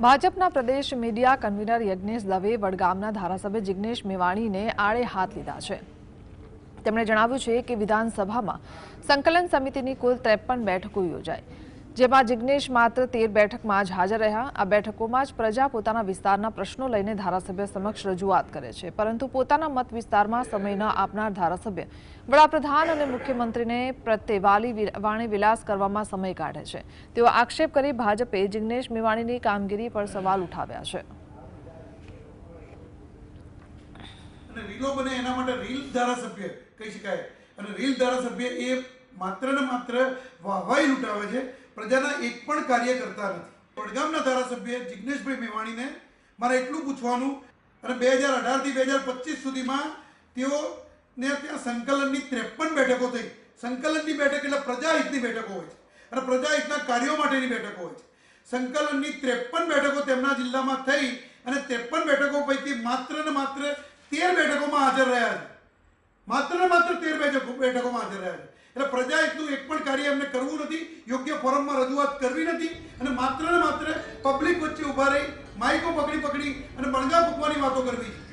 ભાજપના પ્રદેશ media convener Yagnesh Dave વડગામના ધારાસભ્ય જિગ્નેશ મેવાણીને આડે હાથ લીધા છે। તેમણે જણાવ્યું છે કે વિધાનસભામાં સંકલન સમિતિની કુલ 53 બેઠકો યોજાઈ, જેમાં જિગ્નેશ માત્ર 13 બેઠકમાં જ હાજર રહ્યા। આ બેઠકોમાં જ પ્રજા પોતાના વિસ્તારના પ્રશ્નો લઈને ધારાસભ્ય સમક્ષ રજૂઆત કરે છે, પરંતુ પોતાના મત વિસ્તારમાં સમય ન આપનાર ધારાસભ્ય વડાપ્રધાન અને મુખ્યમંત્રીને પ્રત્યે વાણી વિલાસ કરવામાં સમય કાઢે છે। તેઓ આક્ષેપ કરી ભાજપે જિગ્નેશ મેવાણીની કામગીરી પર સવાલ ઉઠાવ્યા છે। રીલો બને એના માટે રીલ ધારાસભ્ય કહી શકાય અને રીલ ધારાસભ્ય એ માત્ર ને માત્ર વાહવાઈ લૂંટાવે છે, પ્રજાના એક પણ કાર્ય કરતા નથી। વડગામના ધારાસભ્ય જિગ્નેશભાઈ મેવાણીને મારે એટલું પૂછવાનું અને 2018 થી 2025 સુધીમાં તેઓને ત્યાં સંકલનની 53 બેઠકો થઈ। સંકલનની બેઠક એટલે પ્રજાહિતની બેઠકો હોય છે અને પ્રજાહિતના કાર્યો માટેની બેઠકો હોય છે। સંકલનની 53 બેઠકો તેમના જિલ્લામાં થઈ અને 53 બેઠકો પૈકી માત્ર ને માત્ર 13 બેઠકોમાં હાજર રહ્યા છે। માત્ર ને માત્ર 13 બેઠકોમાં હાજર રહ્યા છે। એટલે પ્રજાહિતનું એક પણ કાર્ય એમને કરવું નથી, યોગ્ય ફોરમમાં રજૂઆત કરવી નથી અને માત્ર ને માત્ર પબ્લિક વચ્ચે ઊભા રહી માઇકો પકડી અને બણગા ફૂંકવાની વાતો કરવી છે।